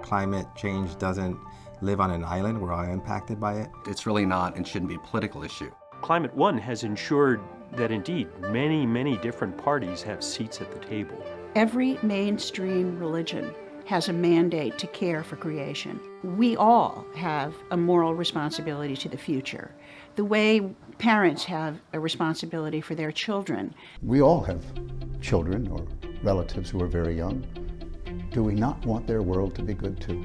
climate change doesn't live on an island. We're all impacted by it. It's really not and shouldn't be a political issue. Climate One has ensured that indeed many different parties have seats at the table. Every mainstream religion has a mandate to care for creation. We all have a moral responsibility to the future. The way parents have a responsibility for their children. We all have children or relatives who are very young. Do we not want their world to be good too?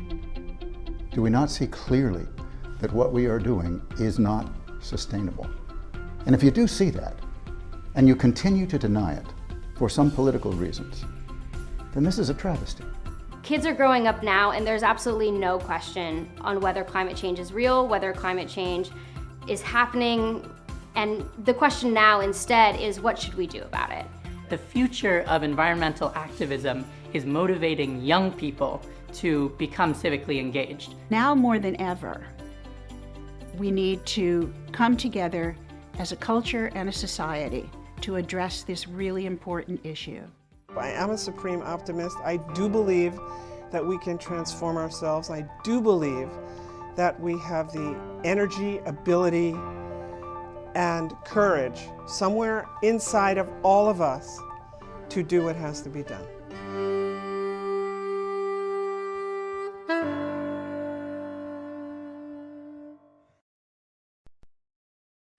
Do we not see clearly that what we are doing is not sustainable? And if you do see that, and you continue to deny it for some political reasons, then this is a travesty. Kids are growing up now, and there's absolutely no question on whether climate change is real, whether climate change is happening, and the question now instead is, what should we do about it? The future of environmental activism is motivating young people to become civically engaged. Now more than ever, we need to come together as a culture and a society to address this really important issue. I am a supreme optimist. I do believe that we can transform ourselves. I do believe that we have the energy, ability, and courage somewhere inside of all of us to do what has to be done.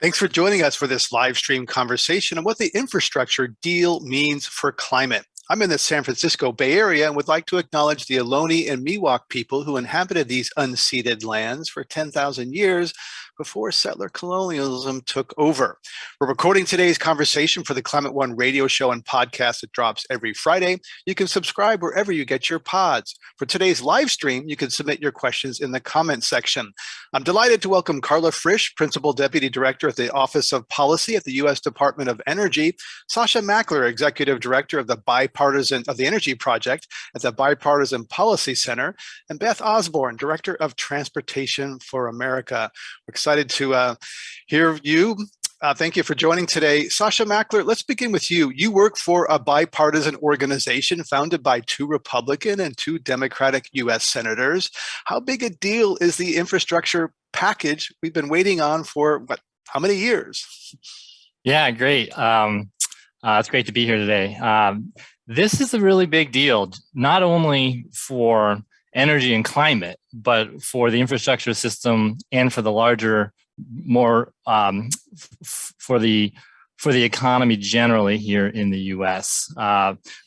Thanks for joining us for this live stream conversation on what the infrastructure deal means for climate. I'm in the San Francisco Bay Area and would like to acknowledge the Ohlone and Miwok people who inhabited these unceded lands for 10,000 years before settler colonialism took over. We're recording today's conversation for the Climate One radio show and podcast that drops every Friday. You can subscribe wherever you get your pods. For today's live stream, you can submit your questions in the comments section. I'm delighted to welcome Carla Frisch, Principal Deputy Director at the Office of Policy at the U.S. Department of Energy, Sasha Mackler, Executive Director of the Energy Project at the Bipartisan Policy Center, and Beth Osborne, Director of Transportation for America. We're excited to hear you. Thank you for joining today. Sasha Mackler, let's begin with you. You work for a bipartisan organization founded by 2 Republican and 2 Democratic U.S. senators. How big a deal is the infrastructure package we've been waiting on for, how many years? Yeah, great. It's great to be here today. This is a really big deal, not only for energy and climate, but for the infrastructure system and for the larger, more for the economy generally here in the U.S.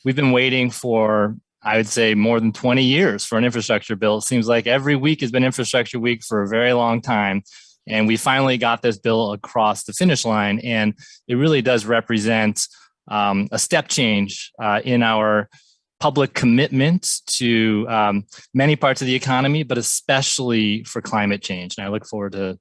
We've been waiting for, I would say, more than 20 years for an infrastructure bill. It seems like every week has been infrastructure week for a very long time. And we finally got this bill across the finish line. And it really does represent a step change in our public commitment to many parts of the economy, but especially for climate change. And I look forward to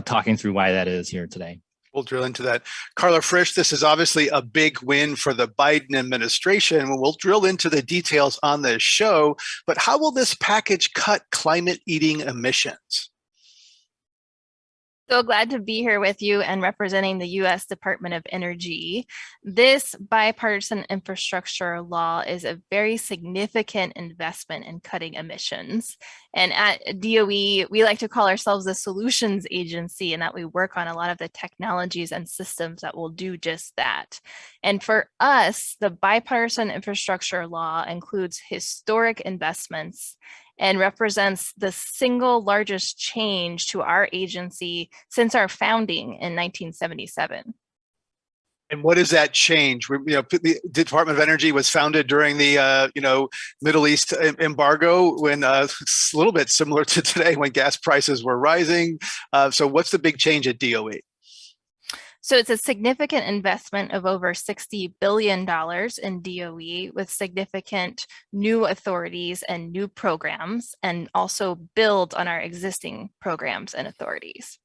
talking through why that is here today. We'll drill into that. Carla Frisch, this is obviously a big win for the Biden administration. We'll drill into the details on this show, but how will this package cut climate-eating emissions? So glad to be here with you and representing the U.S. Department of Energy. This bipartisan infrastructure law is a very significant investment in cutting emissions. And at DOE, we like to call ourselves a solutions agency, and that we work on a lot of the technologies and systems that will do just that. And for us, the bipartisan infrastructure law includes historic investments and represents the single largest change to our agency since our founding in 1977. And what does that change? The Department of Energy was founded during the Middle East embargo, when it's a little bit similar to today when gas prices were rising. So what's the big change at DOE? So it's a significant investment of over $60 billion in DOE with significant new authorities and new programs, and also build on our existing programs and authorities.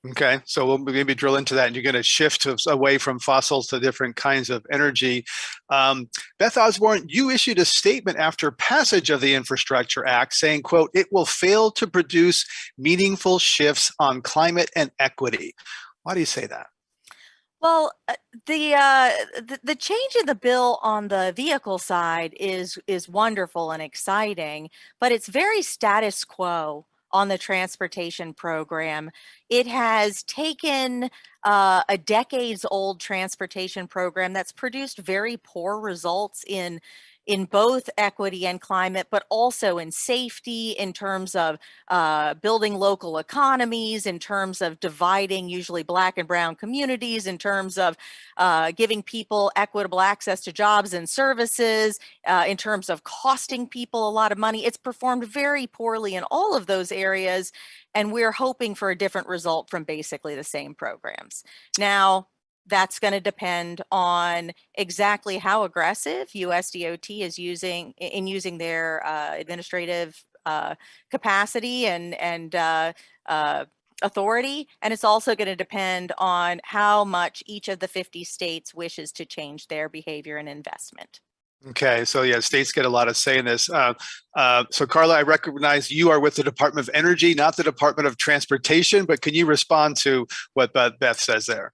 Okay, so we'll maybe drill into that, and you're going to shift away from fossils to different kinds of energy. Beth Osborne, you issued a statement after passage of the Infrastructure Act saying, quote, "It will fail to produce meaningful shifts on climate and equity." Why do you say that? Well, the change in the bill on the vehicle side is wonderful and exciting, but it's very status quo on the transportation program. It has taken a decades-old transportation program that's produced very poor results in both equity and climate, but also in safety, in terms of building local economies, in terms of dividing usually Black and brown communities, in terms of giving people equitable access to jobs and services, in terms of costing people a lot of money. It's performed very poorly in all of those areas, and we're hoping for a different result from basically the same programs. Now, that's going to depend on exactly how aggressive USDOT is using their administrative capacity and authority. And it's also going to depend on how much each of the 50 states wishes to change their behavior and investment. Okay, so yeah, states get a lot of say in this. So Carla, I recognize you are with the Department of Energy, not the Department of Transportation, but can you respond to what Beth says there?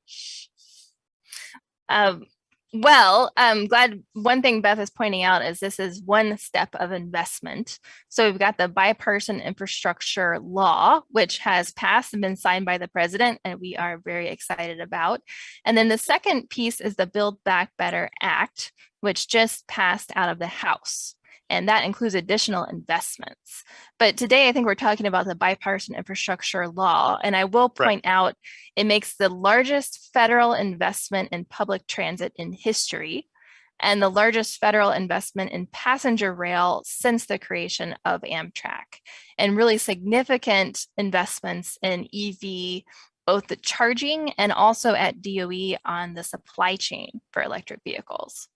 Well, I'm glad one thing Beth is pointing out is this is one step of investment. So we've got the bipartisan infrastructure law, which has passed and been signed by the president, and we are very excited about. And then the second piece is the Build Back Better Act, which just passed out of the House. And that includes additional investments. But today, I think we're talking about the bipartisan infrastructure law. And I will point out, it makes the largest federal investment in public transit in history, and the largest federal investment in passenger rail since the creation of Amtrak, and really significant investments in EV, both the charging and also at DOE on the supply chain for electric vehicles.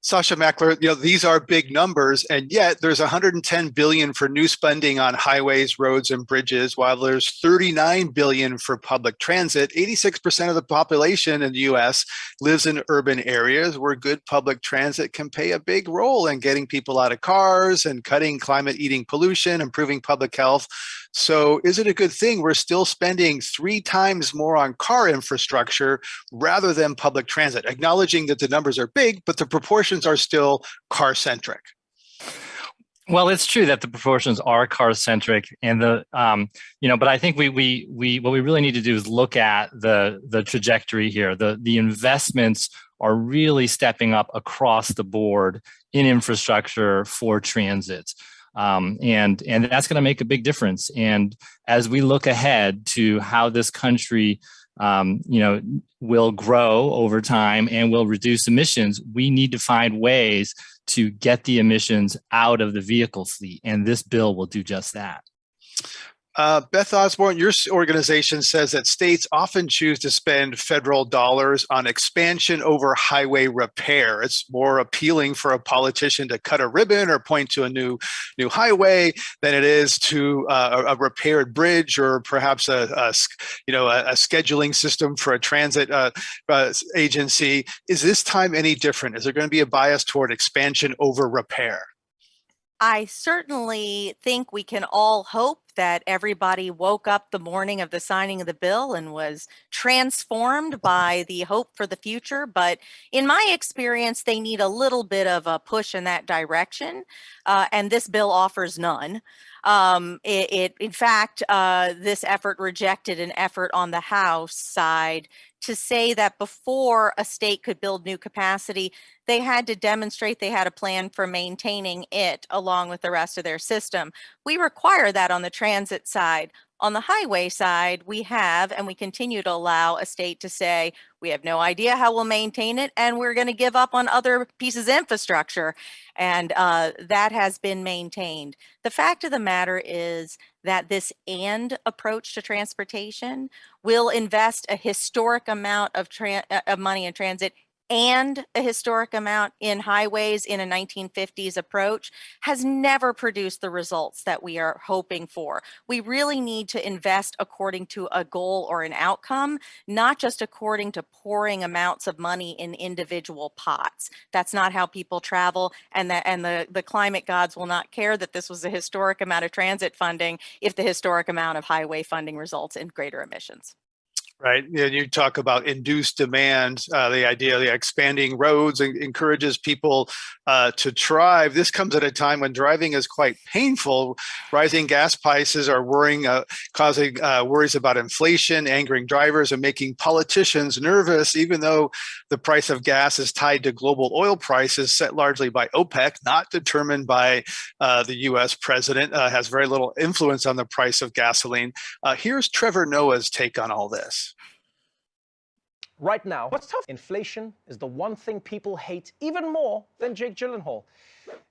Sasha, Mackler, these are big numbers, and yet there's 110 billion for new spending on highways, roads, and bridges, while there's 39 billion for public transit. 86% of the population in the U.S. lives in urban areas where good public transit can play a big role in getting people out of cars and cutting climate-eating pollution, improving public health. So is it a good thing we're still spending 3 times more on car infrastructure rather than public transit, acknowledging that the numbers are big, but the proportions are still car-centric? Well, it's true that the proportions are car-centric, and but I think what we really need to do is look at the trajectory here. The investments are really stepping up across the board in infrastructure for transit. And that's going to make a big difference. And as we look ahead to how this country, will grow over time and will reduce emissions, we need to find ways to get the emissions out of the vehicle fleet. And this bill will do just that. Beth Osborne, your organization says that states often choose to spend federal dollars on expansion over highway repair. It's more appealing for a politician to cut a ribbon or point to a new highway than it is to a repaired bridge, or perhaps a scheduling system for a transit agency. Is this time any different? Is there going to be a bias toward expansion over repair? I certainly think we can all hope that everybody woke up the morning of the signing of the bill and was transformed by the hope for the future. But in my experience, they need a little bit of a push in that direction, and this bill offers none. In fact, this effort rejected an effort on the House side to say that before a state could build new capacity, they had to demonstrate they had a plan for maintaining it along with the rest of their system. We require that on the transit side. On the highway side, we have, and we continue to allow a state to say, we have no idea how we'll maintain it, and we're going to give up on other pieces of infrastructure. And that has been maintained. The fact of the matter is that this and approach to transportation will invest a historic amount of money in transit and a historic amount in highways in a 1950s approach has never produced the results that we are hoping for. We really need to invest according to a goal or an outcome, not just according to pouring amounts of money in individual pots. That's not how people travel, and the climate gods will not care that this was a historic amount of transit funding if the historic amount of highway funding results in greater emissions. Right. And you talk about induced demand, the idea of expanding roads encourages people to drive. This comes at a time when driving is quite painful. Rising gas prices are causing worries about inflation, angering drivers, and making politicians nervous, even though the price of gas is tied to global oil prices set largely by OPEC, not determined by the U.S. president, has very little influence on the price of gasoline. Here's Trevor Noah's take on all this. Right now, what's tough? Inflation is the one thing people hate even more than Jake Gyllenhaal.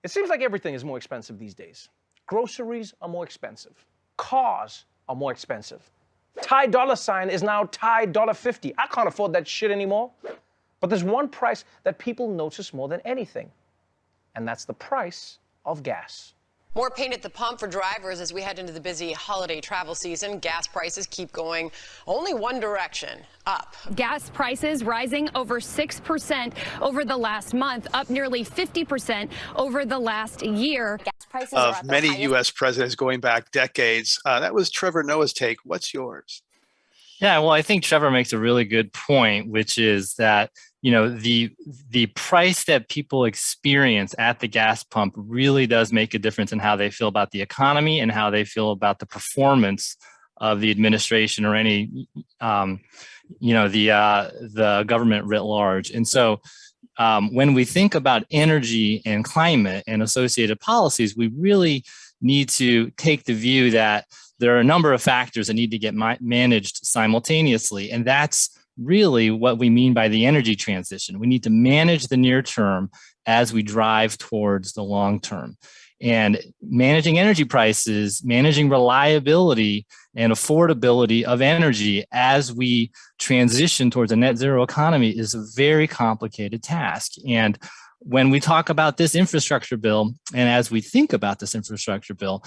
It seems like everything is more expensive these days. Groceries are more expensive. Cars are more expensive. Thai dollar sign is now Thai $1.50. I can't afford that shit anymore. But there's one price that people notice more than anything, and that's the price of gas. More pain at the pump for drivers as we head into the busy holiday travel season. Gas prices keep going only one direction, up. Gas prices rising over 6% over the last month, up nearly 50% over the last year. Gas prices of many U.S. presidents going back decades. That was Trevor Noah's take. What's yours? Yeah, well, I think Trevor makes a really good point, which is that, you know, the price that people experience at the gas pump really does make a difference in how they feel about the economy and how they feel about the performance of the administration or any, the government writ large. And so when we think about energy and climate and associated policies, we really need to take the view that there are a number of factors that need to get managed simultaneously. And that's really what we mean by the energy transition. We need to manage the near term as we drive towards the long term. And managing energy prices, managing reliability and affordability of energy as we transition towards a net zero economy is a very complicated task. And when we talk about this infrastructure bill, and as we think about this infrastructure bill,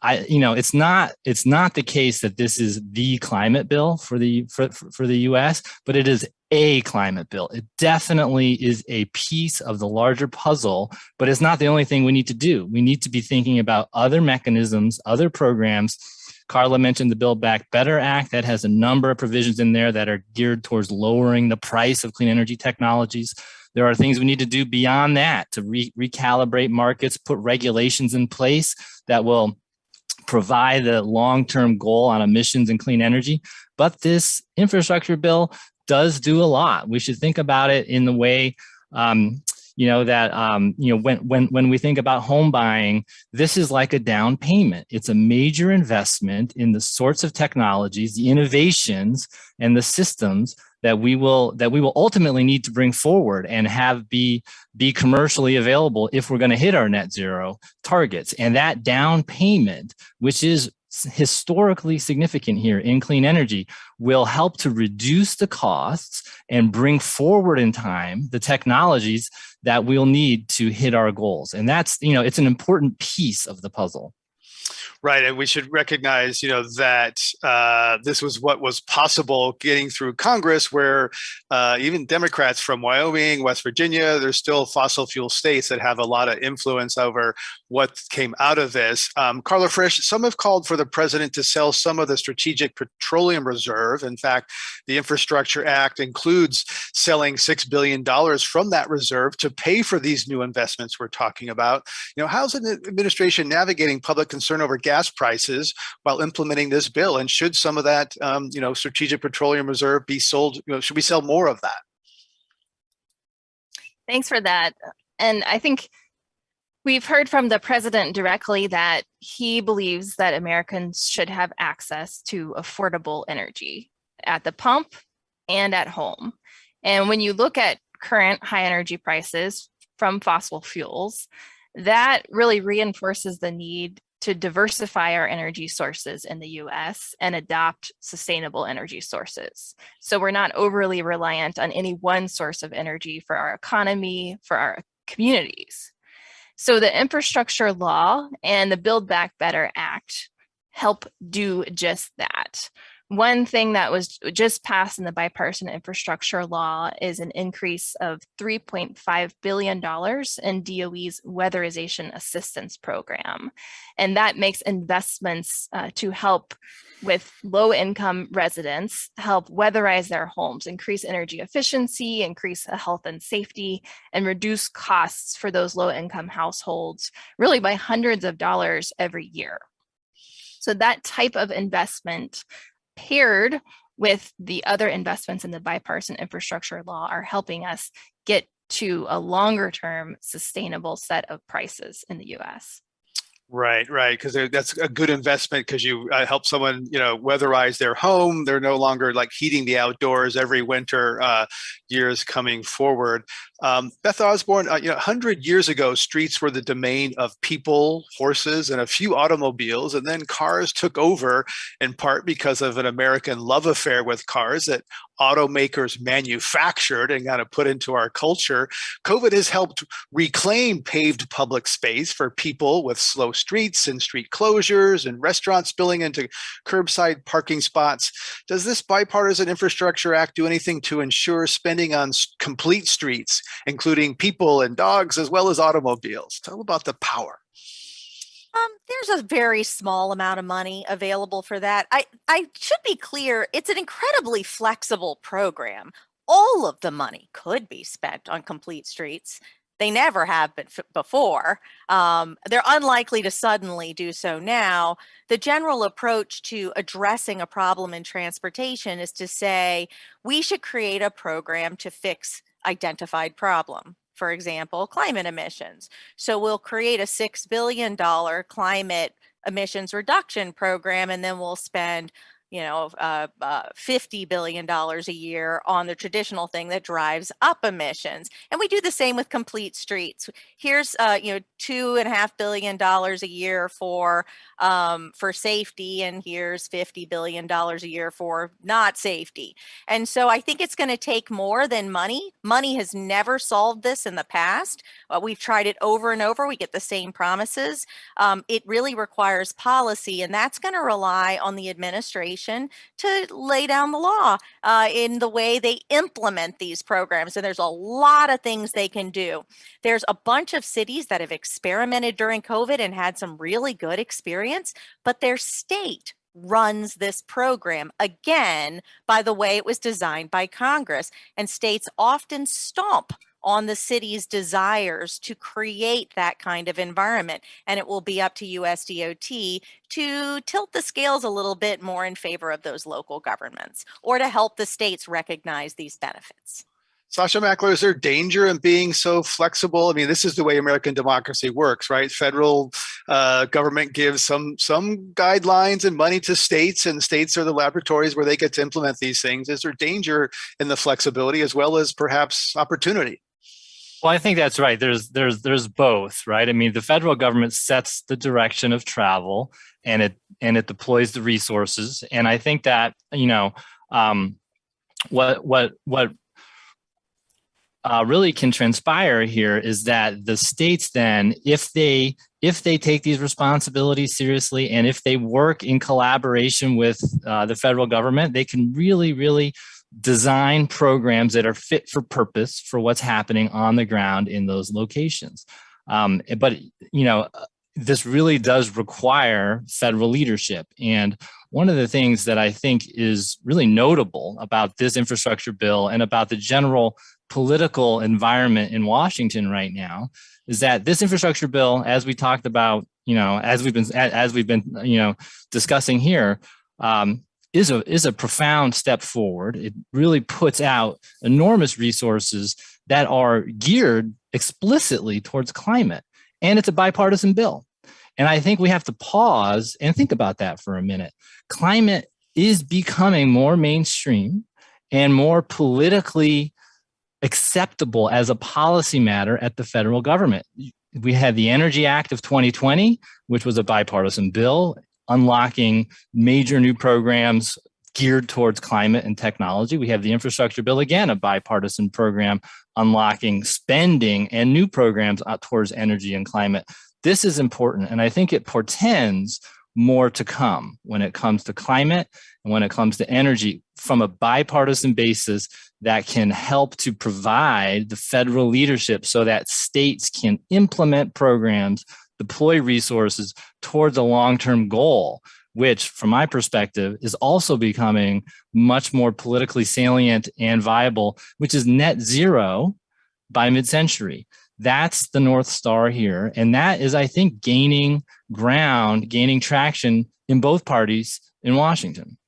it's not the case that this is the climate bill for the U.S., but it is a climate bill. It definitely is a piece of the larger puzzle, but it's not the only thing we need to do. We need to be thinking about other mechanisms, other programs. Carla mentioned the Build Back Better Act that has a number of provisions in there that are geared towards lowering the price of clean energy technologies. There are things we need to do beyond that to recalibrate markets, put regulations in place that will provide a long-term goal on emissions and clean energy. But this infrastructure bill does do a lot. We should think about it in the way, when we think about home buying, this is like a down payment. It's a major investment in the sorts of technologies, the innovations, and the systems that we will ultimately need to bring forward and have be commercially available if we're going to hit our net zero targets. And that down payment, which is historically significant here in clean energy, will help to reduce the costs and bring forward in time the technologies that we'll need to hit our goals. And that's, it's an important piece of the puzzle. Right, and we should recognize, that this was what was possible getting through Congress, where even Democrats from Wyoming, West Virginia, there's still fossil fuel states that have a lot of influence over what came out of this. Carla Frisch, some have called for the president to sell some of the Strategic Petroleum Reserve. In fact, the Infrastructure Act includes selling $6 billion from that reserve to pay for these new investments we're talking about. How's the administration navigating public concern over gas prices while implementing this bill? And should some of that, Strategic Petroleum Reserve be sold? Should we sell more of that? Thanks for that. And I think we've heard from the president directly that he believes that Americans should have access to affordable energy at the pump and at home. And when you look at current high energy prices from fossil fuels, that really reinforces the need to diversify our energy sources in the US and adopt sustainable energy sources. So we're not overly reliant on any one source of energy for our economy, for our communities. So the infrastructure law and the Build Back Better Act help do just that. One thing that was just passed in the bipartisan infrastructure law is an increase of $3.5 billion in DOE's weatherization assistance program. And that makes investments to help with low-income residents, help weatherize their homes, increase energy efficiency, increase health and safety, and reduce costs for those low-income households, really by hundreds of dollars every year. So that type of investment paired with the other investments in the bipartisan infrastructure law are helping us get to a longer term sustainable set of prices in the US. Right, because that's a good investment because you help someone, weatherize their home. They're no longer like heating the outdoors every winter, years coming forward. Beth Osborne, 100 years ago, streets were the domain of people, horses, and a few automobiles, and then cars took over in part because of an American love affair with cars that automakers manufactured and kind of put into our culture. COVID has helped reclaim paved public space for people with slow streets and street closures and restaurants spilling into curbside parking spots. Does this bipartisan infrastructure act do anything to ensure spending on complete streets, including people and dogs, as well as automobiles? Tell about the power. There's a very small amount of money available for that. I should be clear, it's an incredibly flexible program. All of the money could be spent on complete streets. They never have been before. They're unlikely to suddenly do so now. The general approach to addressing a problem in transportation is to say, we should create a program to fix identified problem. For example, climate emissions. So we'll create a $6 billion climate emissions reduction program, and then we'll spend $50 billion a year on the traditional thing that drives up emissions. And we do the same with complete streets. Here's $2.5 billion a year for safety, and here's $50 billion a year for not safety. And so I think it's going to take more than money. Money has never solved this in the past. We've tried it over and over. We get the same promises. It really requires policy, and that's going to rely on the administration to lay down the law in the way they implement these programs. And there's a lot of things they can do. There's a bunch of cities that have experimented during COVID and had some really good experience, but their state runs this program, again, by the way it was designed by Congress. And states often stomp on the city's desires to create that kind of environment. And it will be up to USDOT to tilt the scales a little bit more in favor of those local governments, or to help the states recognize these benefits. Sasha Mackler, is there danger in being so flexible? I mean, this is the way American democracy works, right? Federal government gives some guidelines and money to states, and states are the laboratories where they get to implement these things. Is there danger in the flexibility as well as perhaps opportunity? Well, I think that's right. There's both, right? I mean, the federal government sets the direction of travel, and it deploys the resources. And I think that what really can transpire here is that the states then, if they take these responsibilities seriously, and if they work in collaboration with the federal government, they can really design programs that are fit for purpose for what's happening on the ground in those locations. But this really does require federal leadership. And one of the things that I think is really notable about this infrastructure bill and about the general political environment in Washington right now is that this infrastructure bill, as we talked about, as we've been discussing here, is a profound step forward. It really puts out enormous resources that are geared explicitly towards climate, and it's a bipartisan bill. And I think we have to pause and think about that for a minute. Climate is becoming more mainstream and more politically acceptable as a policy matter at the federal government. We had the Energy Act of 2020, which was a bipartisan bill, unlocking major new programs geared towards climate and technology. We have the infrastructure bill, again, a bipartisan program unlocking spending and new programs towards energy and climate. This is important, and I think it portends more to come when it comes to climate and when it comes to energy from a bipartisan basis that can help to provide the federal leadership so that states can implement programs, deploy resources towards a long-term goal, which from my perspective is also becoming much more politically salient and viable, which is net zero by mid-century. That's the North Star here. And that is, I think, gaining ground, gaining traction in both parties in Washington.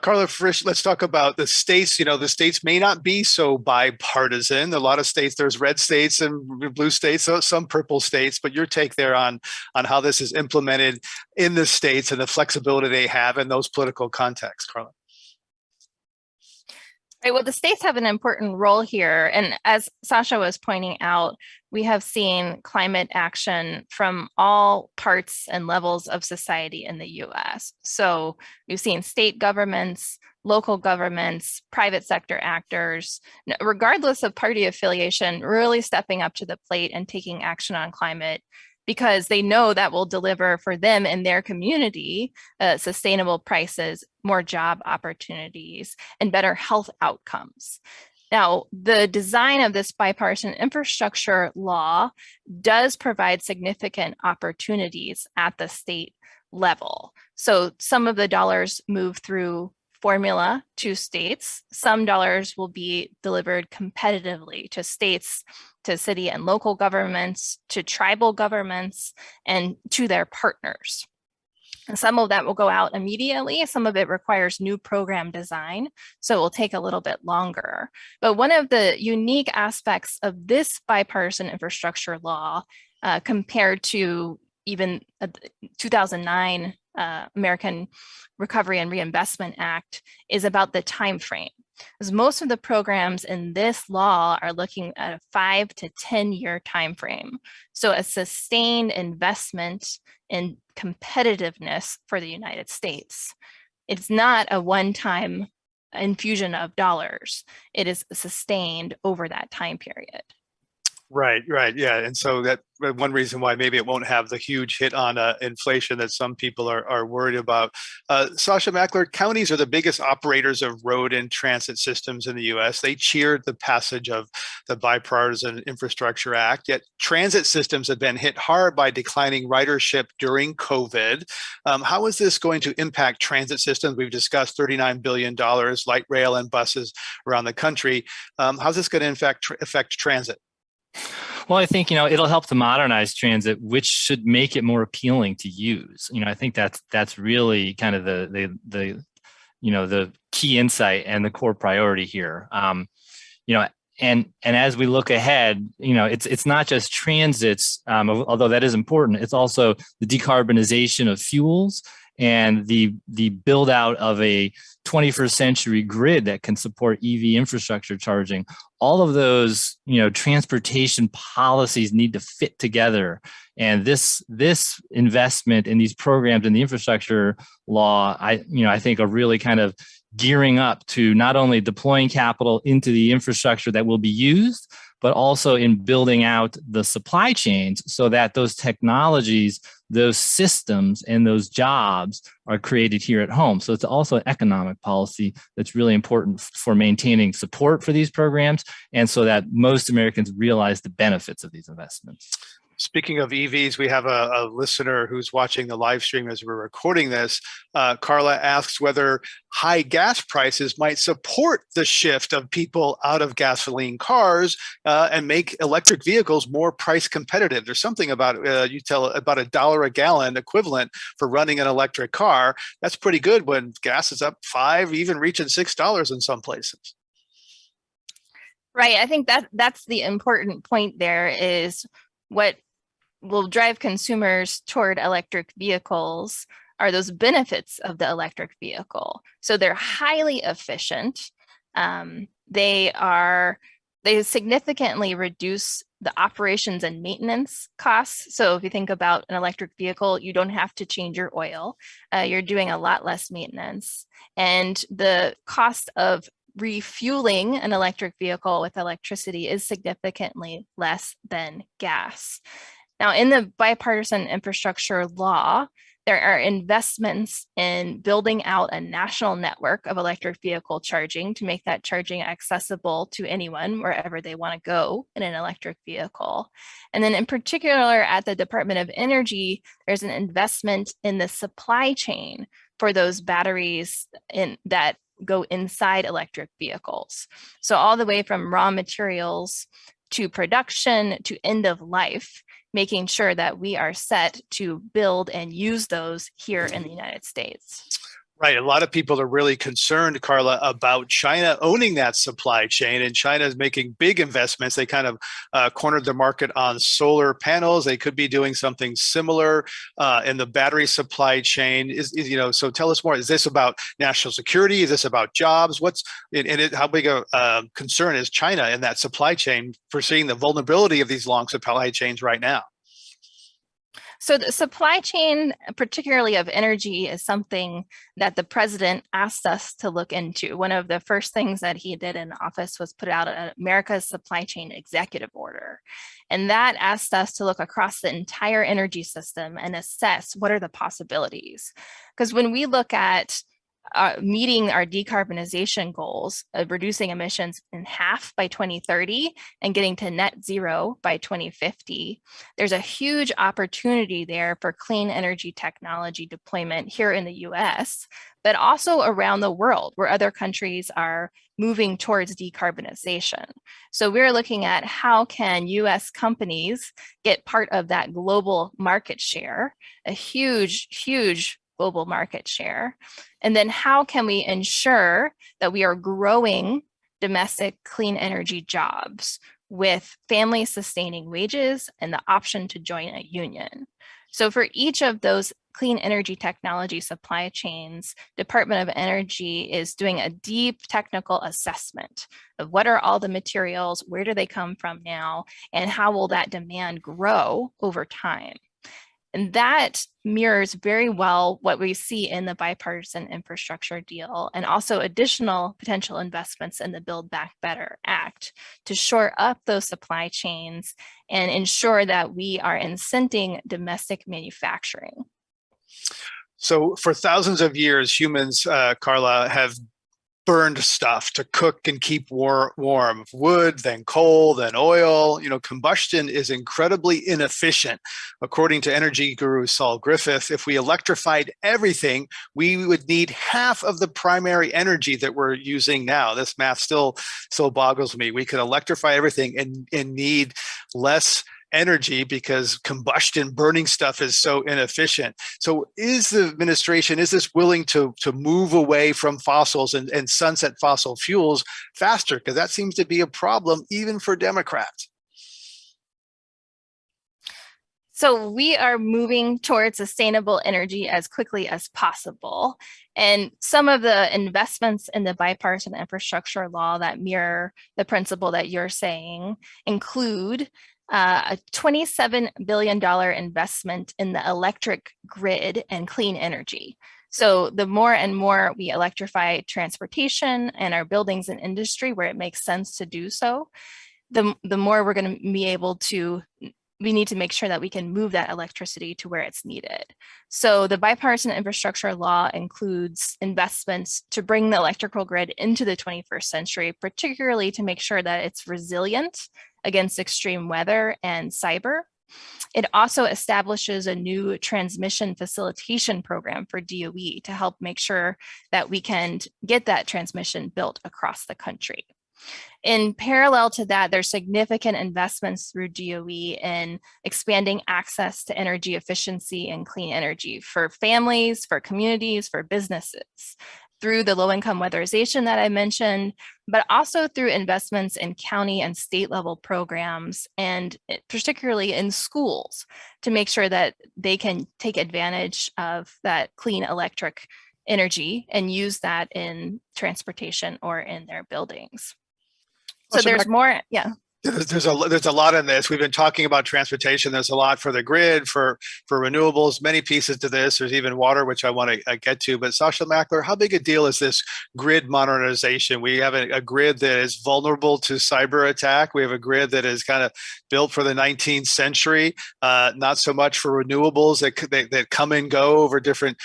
Carla, Frisch, let's talk about the states. You know, the states may not be so bipartisan. A lot of states, there's red states and blue states, some purple states, but your take there on how this is implemented in the states and the flexibility they have in those political contexts, Carla. Right, well, the states have an important role here. And as Sasha was pointing out, we have seen climate action from all parts and levels of society in the US. So we've seen state governments, local governments, private sector actors, regardless of party affiliation, really stepping up to the plate and taking action on climate, because they know that will deliver for them and their community sustainable prices, more job opportunities, and better health outcomes. Now, the design of this bipartisan infrastructure law does provide significant opportunities at the state level. So some of the dollars move through formula to states. Some dollars will be delivered competitively to states, to city and local governments, to tribal governments, and to their partners. And some of that will go out immediately. Some of it requires new program design, so it will take a little bit longer. But one of the unique aspects of this bipartisan infrastructure law compared to even 2009 American Recovery and Reinvestment Act is about the time frame. Because most of the programs in this law are looking at a 5 to 10 year time frame. So a sustained investment in competitiveness for the United States. It's not a one-time infusion of dollars. It is sustained over that time period. Right, yeah. And so that one reason why maybe it won't have the huge hit on inflation that some people are worried about. Sasha, Mackler, counties are the biggest operators of road and transit systems in the U.S. They cheered the passage of the Bipartisan Infrastructure Act, yet transit systems have been hit hard by declining ridership during COVID. How is this going to impact transit systems? We've discussed $39 billion, light rail and buses around the country. How's this going to affect transit? Well, I think, it'll help to modernize transit, which should make it more appealing to use. I think that's really kind of the key insight and the core priority here. And as we look ahead, it's not just transits, although that is important. It's also the decarbonization of fuels and the build out of a 21st century grid that can support EV infrastructure charging. All of those, transportation policies need to fit together. And this investment in these programs in the infrastructure law, I think are really kind of gearing up to not only deploying capital into the infrastructure that will be used, but also in building out the supply chains so that those technologies, those systems, and those jobs are created here at home. So it's also an economic policy that's really important for maintaining support for these programs and so that most Americans realize the benefits of these investments. Speaking of EVs, we have a listener who's watching the live stream as we're recording this. Carla asks whether high gas prices might support the shift of people out of gasoline cars and make electric vehicles more price competitive. There's something about about $1 a gallon equivalent for running an electric car. That's pretty good when gas is up $5, even reaching $6 in some places. Right. I think that's the important point there is what will drive consumers toward electric vehicles are those benefits of the electric vehicle. So they're highly efficient. They significantly reduce the operations and maintenance costs. So if you think about an electric vehicle, you don't have to change your oil. You're doing a lot less maintenance. And the cost of refueling an electric vehicle with electricity is significantly less than gas. Now, in the bipartisan infrastructure law, There are investments in building out a national network of electric vehicle charging to make that charging accessible to anyone wherever they want to go in an electric vehicle. And then in particular at the Department of Energy, there's an investment in the supply chain for those batteries that go inside electric vehicles. So all the way from raw materials to production to end of life, making sure that we are set to build and use those here in the United States. Right. A lot of people are really concerned, Carla, about China owning that supply chain, and China is making big investments. They kind of cornered the market on solar panels. They could be doing something similar in the battery supply chain. So tell us more. Is this about national security? Is this about jobs? How big a concern is China in that supply chain for seeing the vulnerability of these long supply chains right now? So the supply chain, particularly of energy, is something that the president asked us to look into. One of the first things that he did in office was put out America's Supply Chain Executive Order. And that asked us to look across the entire energy system and assess what are the possibilities. Because when we look at meeting our decarbonization goals of reducing emissions in half by 2030 and getting to net zero by 2050, there's a huge opportunity there for clean energy technology deployment here in the US, but also around the world where other countries are moving towards decarbonization. So we're looking at how can US companies get part of that global market share, a huge, huge global market share. And then how can we ensure that we are growing domestic clean energy jobs with family sustaining wages and the option to join a union? So for each of those clean energy technology supply chains, Department of Energy is doing a deep technical assessment of what are all the materials, where do they come from now, and how will that demand grow over time? And that mirrors very well what we see in the bipartisan infrastructure deal and also additional potential investments in the Build Back Better Act to shore up those supply chains and ensure that we are incenting domestic manufacturing. So for thousands of years, humans, Carla, have burned stuff to cook and keep warm. Wood, then coal, then oil. Combustion is incredibly inefficient. According to energy guru Saul Griffith, if we electrified everything, we would need half of the primary energy that we're using now. This math still boggles me. We could electrify everything and need less energy because combustion, burning stuff is so inefficient. So is the administration, is this willing to move away from fossils and sunset fossil fuels faster? Because that seems to be a problem even for Democrats. So we are moving towards sustainable energy as quickly as possible. And some of the investments in the bipartisan infrastructure law that mirror the principle that you're saying include a $27 billion investment in the electric grid and clean energy. So the more and more we electrify transportation and our buildings and industry where it makes sense to do so, the more we're going to be able to, we need to make sure that we can move that electricity to where it's needed. So the bipartisan infrastructure law includes investments to bring the electrical grid into the 21st century, particularly to make sure that it's resilient against extreme weather and cyber. It also establishes a new transmission facilitation program for DOE to help make sure that we can get that transmission built across the country. In parallel to that, there's significant investments through DOE in expanding access to energy efficiency and clean energy for families, for communities, for businesses, through the low-income weatherization that I mentioned, but also through investments in county and state level programs, and particularly in schools to make sure that they can take advantage of that clean electric energy and use that in transportation or in their buildings. So there's more, yeah. There's a lot in this. We've been talking about transportation. There's a lot for the grid, for renewables, many pieces to this. There's even water, which I want to get to. But Sasha Mackler, how big a deal is this grid modernization? We have a grid that is vulnerable to cyber attack. We have a grid that is kind of built for the 19th century, not so much for renewables that come and go over different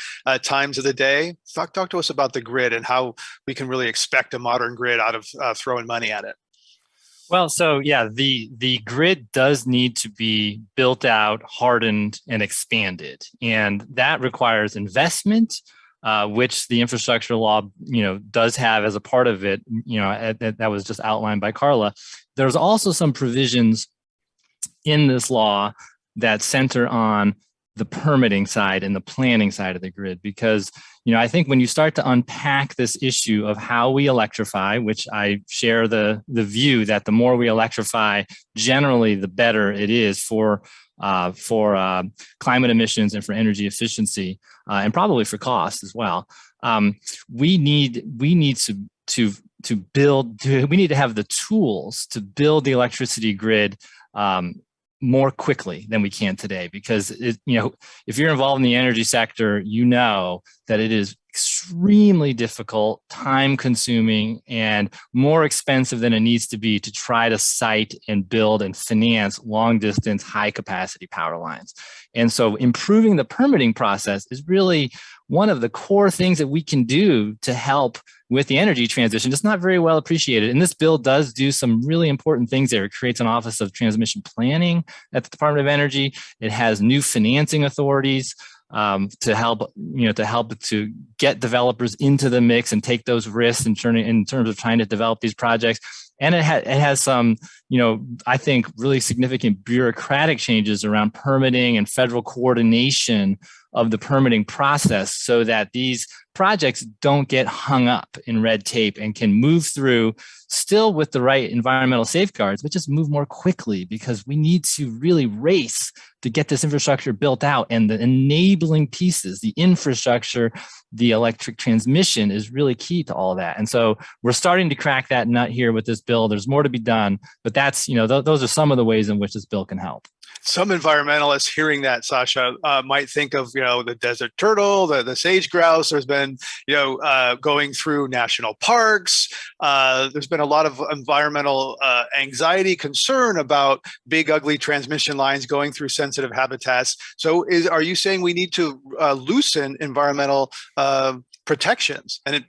times of the day. Talk to us about the grid and how we can really expect a modern grid out of throwing money at it. Well, so yeah, the grid does need to be built out, hardened, and expanded, and that requires investment, which the infrastructure law, does have as a part of it. That was just outlined by Carla. There's also some provisions in this law that center on the permitting side and the planning side of the grid, because I think when you start to unpack this issue of how we electrify, which I share the view that the more we electrify, generally the better it is for climate emissions and for energy efficiency, and probably for cost as well. We need to have the tools to build the electricity grid more quickly than we can today, because if you're involved in the energy sector, that it is extremely difficult, time consuming, and more expensive than it needs to be to try to site and build and finance long distance, high capacity power lines. And so improving the permitting process is really one of the core things that we can do to help with the energy transition. It's not very well appreciated. And this bill does do some really important things there. It creates an Office of Transmission Planning at the Department of Energy. It has new financing authorities to help to get developers into the mix and take those risks in terms of trying to develop these projects. And it has some, I think really significant bureaucratic changes around permitting and federal coordination of the permitting process, so that these projects don't get hung up in red tape and can move through still with the right environmental safeguards, but just move more quickly, because we need to really race to get this infrastructure built out. And the enabling pieces, the infrastructure, the electric transmission is really key to all of that. And so we're starting to crack that nut here with this bill. There's more to be done, but that's, those are some of the ways in which this bill can help. Some environmentalists hearing that, Sasha, might think of, the desert turtle, the sage grouse. There's been, going through national parks. There's been a lot of environmental anxiety, concern about big, ugly transmission lines going through sensitive habitats. So are you saying we need to loosen environmental protections, and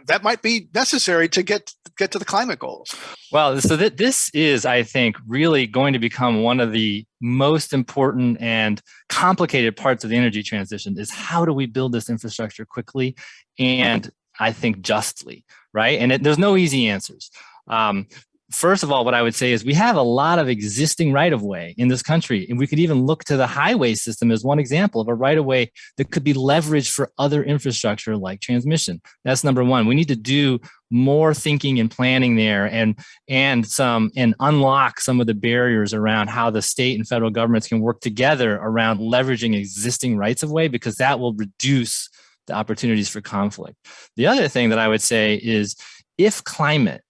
that might be necessary to get to the climate goals? Well, so this is, I think, really going to become one of the most important and complicated parts of the energy transition, is how do we build this infrastructure quickly and I think justly, right? And there's no easy answers. First of all, what I would say is we have a lot of existing right-of-way in this country, and we could even look to the highway system as one example of a right-of-way that could be leveraged for other infrastructure like transmission. That's number one. We need to do more thinking and planning there, and unlock some of the barriers around how the state and federal governments can work together around leveraging existing rights-of-way, because that will reduce the opportunities for conflict. The other thing that I would say is, if climate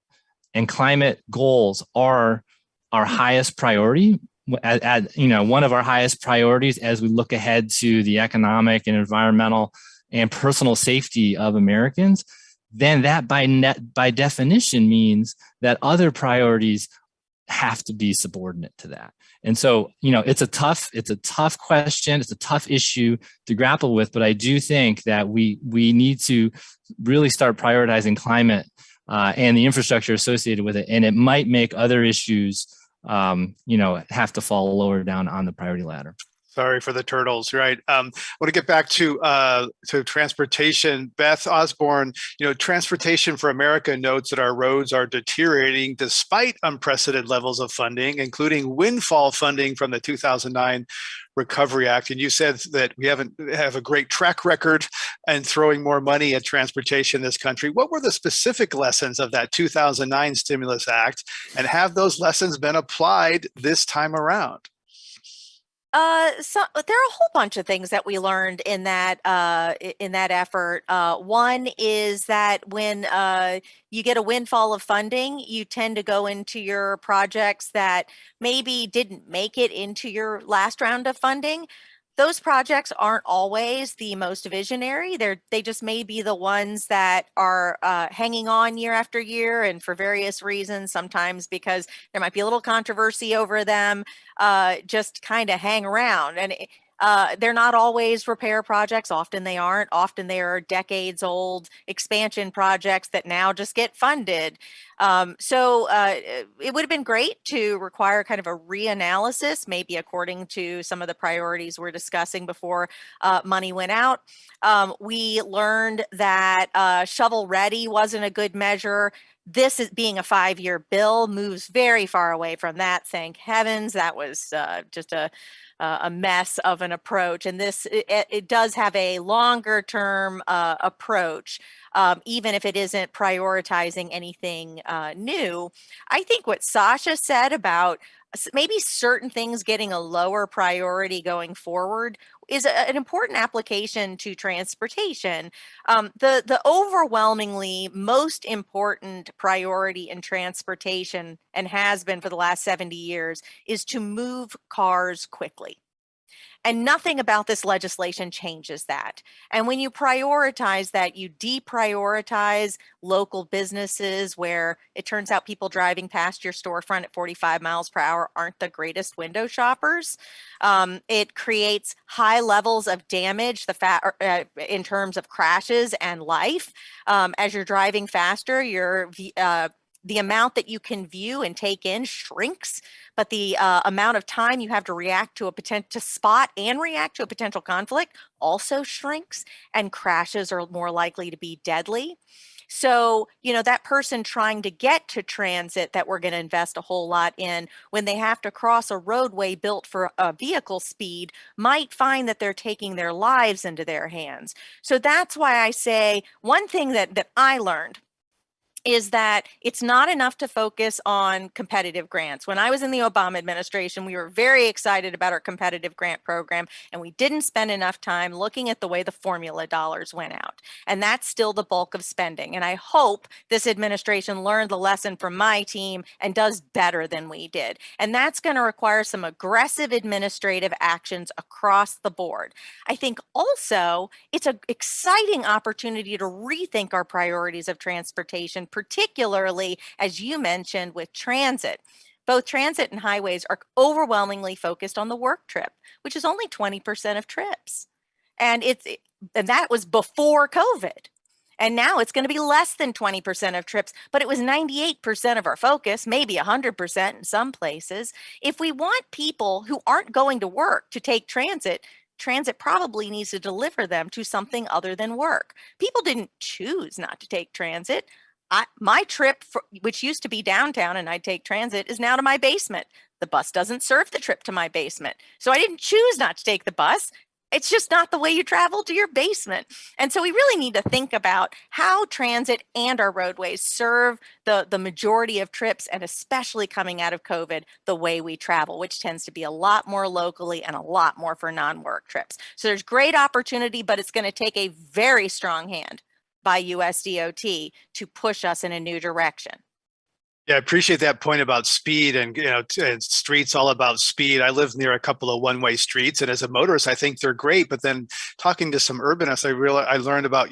and climate goals are our highest priority, one of our highest priorities as we look ahead to the economic and environmental and personal safety of Americans, then that by definition means that other priorities have to be subordinate to that. And so, it's a tough question. It's a tough issue to grapple with, but I do think that we need to really start prioritizing climate and the infrastructure associated with it. And it might make other issues, have to fall lower down on the priority ladder. Sorry for the turtles, right? I want to get back to transportation. Beth, Osborne, Transportation for America notes that our roads are deteriorating despite unprecedented levels of funding, including windfall funding from the 2009 Recovery Act. And you said that we have a great track record in throwing more money at transportation in this country. What were the specific lessons of that 2009 Stimulus Act, and have those lessons been applied this time around? So there are a whole bunch of things that we learned in that effort. One is that when you get a windfall of funding, you tend to go into your projects that maybe didn't make it into your last round of funding. Those projects aren't always the most visionary. They just may be the ones that are hanging on year after year, and for various reasons, sometimes because there might be a little controversy over them, just kind of hang around. And they're not always repair projects. Often they aren't. Often they are decades old expansion projects that now just get funded. So it would have been great to require kind of a reanalysis, maybe according to some of the priorities we're discussing before money went out. We learned that shovel ready wasn't a good measure. This is being a 5-year bill moves very far away from that. Thank heavens. That was just a mess of an approach. And this, it does have a longer term approach, even if it isn't prioritizing anything new. I think what Sasha said about maybe certain things getting a lower priority going forward is an important application to transportation. The overwhelmingly most important priority in transportation, and has been for the last 70 years, is to move cars quickly. And nothing about this legislation changes that. And when you prioritize that, you deprioritize local businesses where it turns out people driving past your storefront at 45 miles per hour aren't the greatest window shoppers. It creates high levels of damage in terms of crashes and life. As you're driving faster, the amount that you can view and take in shrinks, but the amount of time you have to react to to spot and react to a potential conflict also shrinks, and crashes are more likely to be deadly. So, that person trying to get to transit that we're going to invest a whole lot in, when they have to cross a roadway built for vehicle speed, might find that they're taking their lives into their hands. So that's why I say one thing that I learned is that it's not enough to focus on competitive grants. When I was in the Obama administration, we were very excited about our competitive grant program, and we didn't spend enough time looking at the way the formula dollars went out. And that's still the bulk of spending. And I hope this administration learned the lesson from my team and does better than we did. And that's going to require some aggressive administrative actions across the board. I think also it's an exciting opportunity to rethink our priorities of transportation, particularly, as you mentioned, with transit. Both transit and highways are overwhelmingly focused on the work trip, which is only 20% of trips. And that was before COVID. And now it's going to be less than 20% of trips, but it was 98% of our focus, maybe 100% in some places. If we want people who aren't going to work to take transit probably needs to deliver them to something other than work. People didn't choose not to take transit. My trip, which used to be downtown and I'd take transit, is now to my basement. The bus doesn't serve the trip to my basement. So I didn't choose not to take the bus. It's just not the way you travel to your basement. And so we really need to think about how transit and our roadways serve the majority of trips, and especially coming out of COVID, the way we travel, which tends to be a lot more locally and a lot more for non-work trips. So there's great opportunity, but it's going to take a very strong hand by USDOT to push us in a new direction. Yeah, I appreciate that point about speed and, and streets all about speed. I live near a couple of one-way streets, and as a motorist, I think they're great. But then talking to some urbanists, I learned about,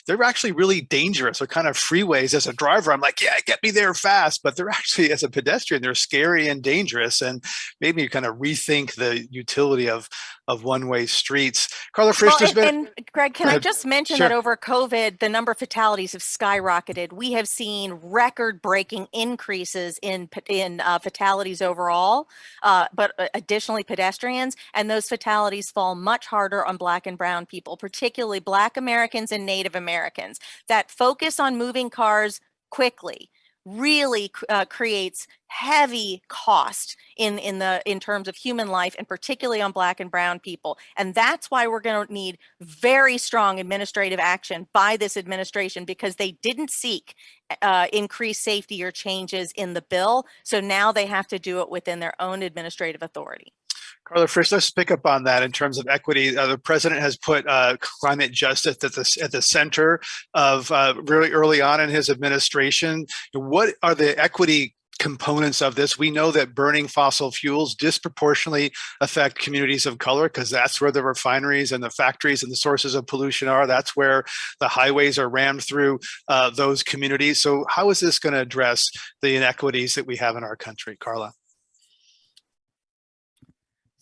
they're actually really dangerous. They're kind of freeways. As a driver, I'm like, yeah, get me there fast. But they're actually, as a pedestrian, they're scary and dangerous. And maybe you kind of rethink the utility of one-way streets. Carla, Frisch, and Greg, can I just mention Sure. that over COVID, the number of fatalities have skyrocketed. We have seen record-breaking increases in fatalities overall, but additionally pedestrians, and those fatalities fall much harder on Black and brown people, particularly Black Americans and Native Americans. That focus on moving cars quickly really creates heavy cost in terms of human life, and particularly on Black and brown people. And that's why we're going to need very strong administrative action by this administration, because they didn't seek increased safety or changes in the bill. So now they have to do it within their own administrative authority. Carla Frisch, let's pick up on that in terms of equity. The president has put climate justice at the center of really early on in his administration. What are the equity components of this? We know that burning fossil fuels disproportionately affect communities of color because that's where the refineries and the factories and the sources of pollution are. That's where the highways are rammed through those communities. So how is this going to address the inequities that we have in our country, Carla?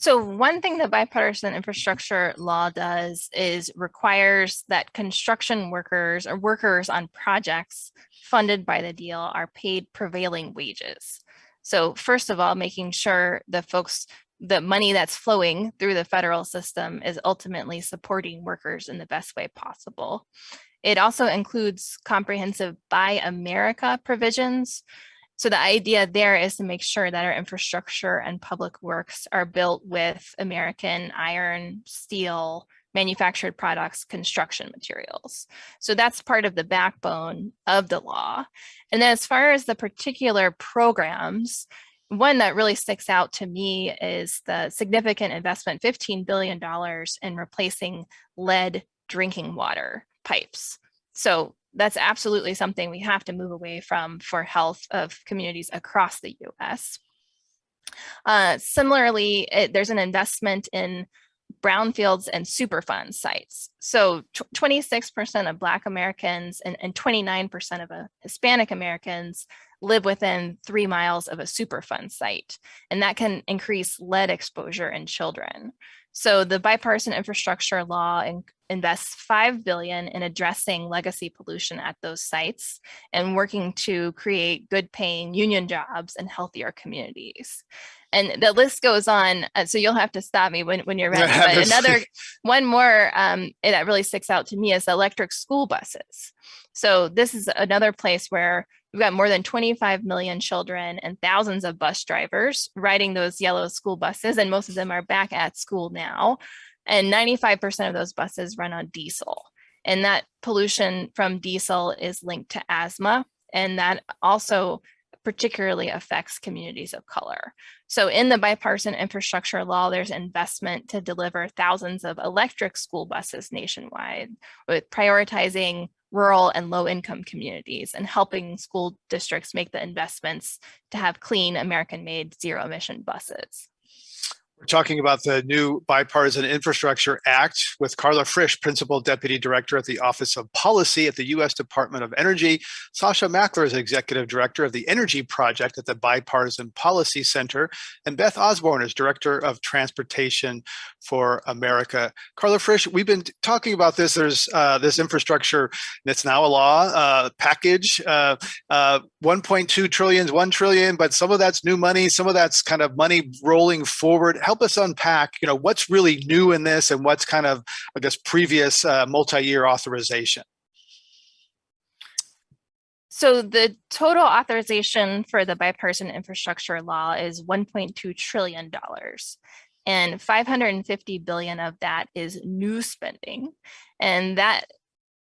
So one thing the bipartisan infrastructure law does is requires that construction workers or workers on projects funded by the deal are paid prevailing wages. So first of all, making sure the money that's flowing through the federal system is ultimately supporting workers in the best way possible. It also includes comprehensive Buy America provisions. So the idea there is to make sure that our infrastructure and public works are built with American iron, steel, manufactured products, construction materials. So that's part of the backbone of the law. And then as far as the particular programs, one that really sticks out to me is the significant investment, $15 billion in replacing lead drinking water pipes. So that's absolutely something we have to move away from for health of communities across the US. Similarly, there's an investment in brownfields and Superfund sites. So 26% of Black Americans and 29% of Hispanic Americans live within 3 miles of a Superfund site, and that can increase lead exposure in children. So the bipartisan infrastructure law invests $5 billion in addressing legacy pollution at those sites and working to create good paying union jobs and healthier communities. And the list goes on, so you'll have to stop me when you're ready. But one more that really sticks out to me is electric school buses. So this is another place where we've got more than 25 million children and thousands of bus drivers riding those yellow school buses, and most of them are back at school now. And 95% of those buses run on diesel. And that pollution from diesel is linked to asthma, and that also particularly affects communities of color. So in the bipartisan infrastructure law, there's investment to deliver thousands of electric school buses nationwide, with prioritizing rural and low-income communities and helping school districts make the investments to have clean American-made zero-emission buses. We're talking about the new Bipartisan Infrastructure Act with Carla Frisch, Principal Deputy Director at the Office of Policy at the U.S. Department of Energy. Sasha Mackler is Executive Director of the Energy Project at the Bipartisan Policy Center. And Beth Osborne is Director of Transportation for America. Carla Frisch, we've been talking about this. There's this infrastructure that's now a law package. 1.2 trillion is 1 trillion, but some of that's new money. Some of that's kind of money rolling forward. Help us unpack, what's really new in this and what's kind of, I guess, previous multi-year authorization. So the total authorization for the bipartisan infrastructure law is $1.2 trillion. And $550 billion of that is new spending. And that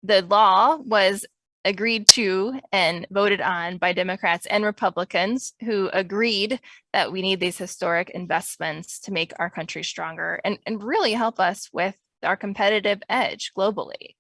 the law was agreed to and voted on by Democrats and Republicans, who agreed that we need these historic investments to make our country stronger and really help us with our competitive edge globally.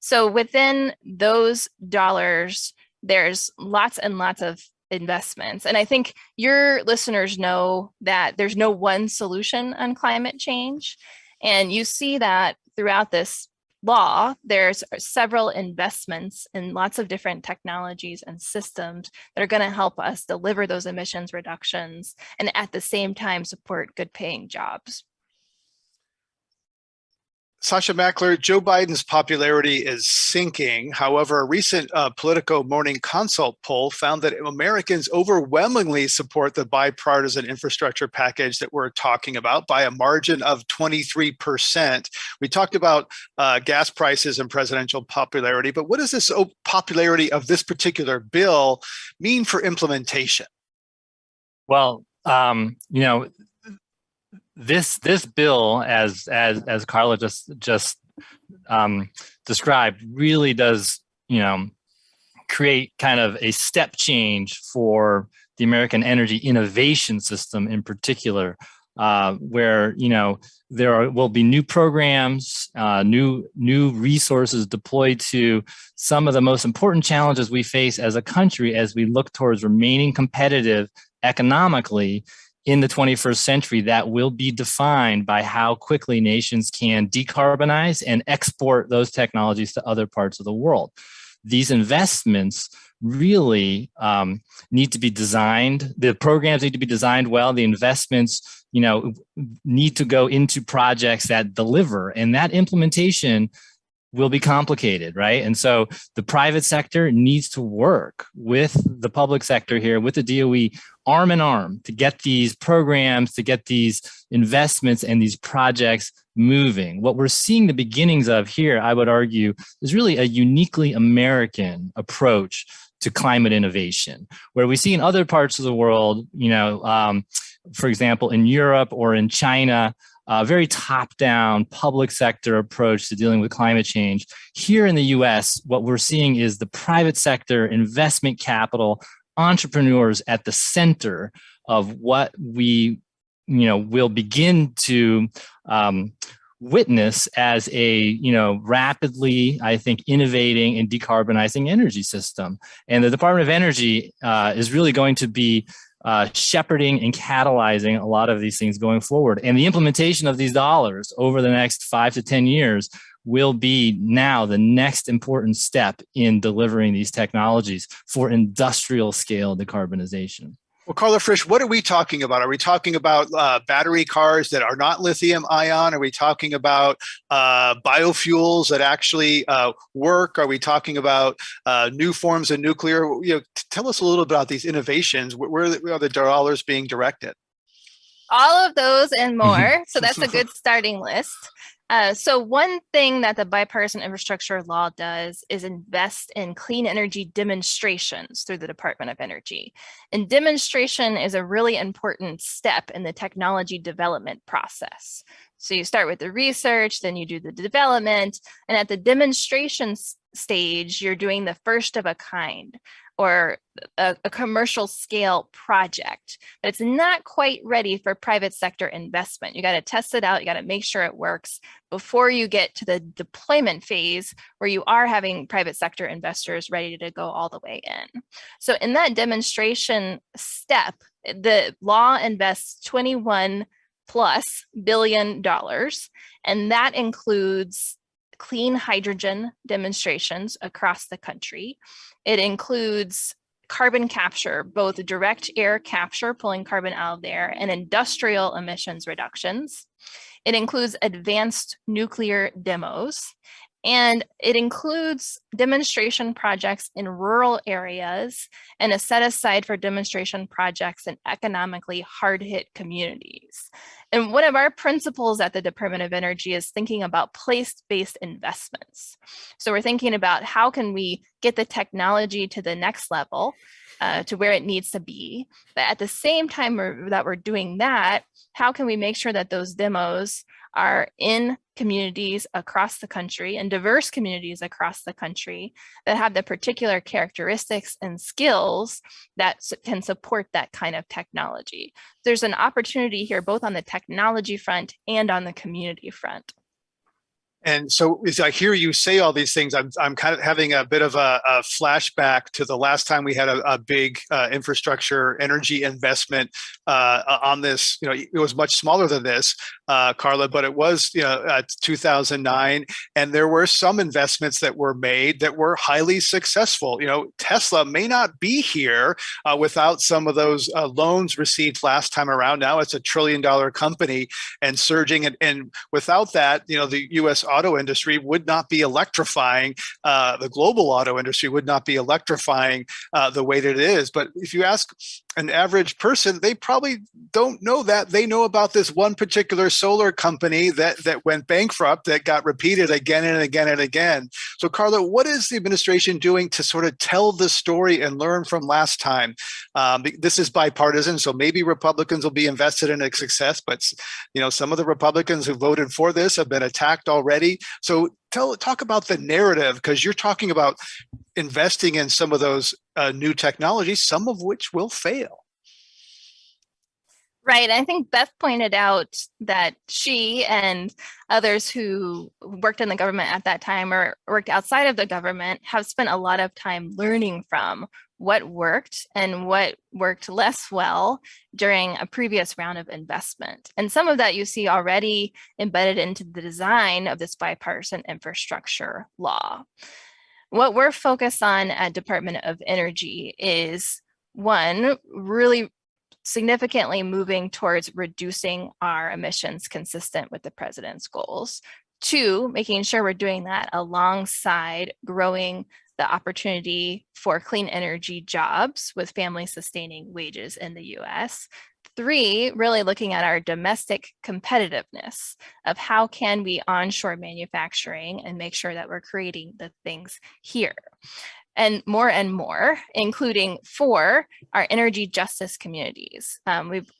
So within those dollars, there's lots and lots of investments. And I think your listeners know that there's no one solution on climate change. And you see that throughout this law, there's several investments in lots of different technologies and systems that are going to help us deliver those emissions reductions and at the same time support good paying jobs. Sasha Mackler, Joe Biden's popularity is sinking. However, a recent Politico Morning Consult poll found that Americans overwhelmingly support the bipartisan infrastructure package that we're talking about by a margin of 23%. We talked about gas prices and presidential popularity, but what does this popularity of this particular bill mean for implementation? Well, This bill, as Carla just described, really does create kind of a step change for the American energy innovation system in particular. where will be new programs, new resources deployed to some of the most important challenges we face as a country as we look towards remaining competitive economically in the 21st century, that will be defined by how quickly nations can decarbonize and export those technologies to other parts of the world. These investments really need to be designed. The programs need to be designed well. The investments, need to go into projects that deliver, and that implementation will be complicated, right? And so the private sector needs to work with the public sector here, with the DOE, arm in arm, to get these programs, to get these investments and these projects moving. What we're seeing the beginnings of here, I would argue, is really a uniquely American approach to climate innovation, where we see in other parts of the world, for example, in Europe or in China, a very top-down public sector approach to dealing with climate change. Here in the US, what we're seeing is the private sector, investment capital, entrepreneurs at the center of what we, will begin to witness as a, rapidly, I think, innovating and decarbonizing energy system. And the Department of Energy is really going to be shepherding and catalyzing a lot of these things going forward. And the implementation of these dollars over the next 5 to 10 years will be now the next important step in delivering these technologies for industrial scale decarbonization. Well, Carla, Frisch, what are we talking about? Are we talking about battery cars that are not lithium ion? Are we talking about biofuels that actually work? Are we talking about new forms of nuclear? Tell us a little about these innovations. Where are the dollars being directed? All of those and more. So that's a good starting list. So one thing that the bipartisan infrastructure law does is invest in clean energy demonstrations through the Department of Energy. And demonstration is a really important step in the technology development process. So you start with the research, then you do the development, and at the demonstration stage, you're doing the first of a kind, or a commercial scale project, but it's not quite ready for private sector investment. You got to test it out. You got to make sure it works before you get to the deployment phase where you are having private sector investors ready to go all the way in. So in that demonstration step, the law invests $21+ billion, and that includes clean hydrogen demonstrations across the country. It includes carbon capture, both direct air capture, pulling carbon out of the air, and industrial emissions reductions. It includes advanced nuclear demos, and it includes demonstration projects in rural areas and a set aside for demonstration projects in economically hard-hit communities. And one of our principles at the Department of Energy is thinking about place-based investments. So we're thinking about how can we get the technology to the next level, to where it needs to be. But at the same time that we're doing that, how can we make sure that those demos are in communities across the country, and diverse communities across the country that have the particular characteristics and skills that can support that kind of technology. There's an opportunity here both on the technology front and on the community front. And so as I hear you say all these things, I'm kind of having a bit of a flashback to the last time we had a big infrastructure energy investment on this. It was much smaller than this, Carla, but it was 2009, and there were some investments that were made that were highly successful. Tesla may not be here without some of those loans received last time around. Now it's $1 trillion company and surging, and without that, the U.S. auto industry would not be electrifying. The global auto industry would not be electrifying the way that it is. But if you ask an average person, they probably don't know that. They know about this one particular solar company that went bankrupt, that got repeated again and again and again. So Carla, what is the administration doing to sort of tell the story and learn from last time? This is bipartisan, so maybe Republicans will be invested in its success, but some of the Republicans who voted for this have been attacked already. So talk about the narrative, because you're talking about investing in some of those new technologies, some of which will fail. Right. I think Beth pointed out that she and others who worked in the government at that time or worked outside of the government have spent a lot of time learning from what worked and what worked less well during a previous round of investment. And some of that you see already embedded into the design of this bipartisan infrastructure law. What we're focused on at Department of Energy is, one, really significantly moving towards reducing our emissions consistent with the president's goals. Two, making sure we're doing that alongside growing the opportunity for clean energy jobs with family sustaining wages in the US. Three, really looking at our domestic competitiveness of how can we onshore manufacturing and make sure that we're creating the things here. And more, including for our energy justice communities.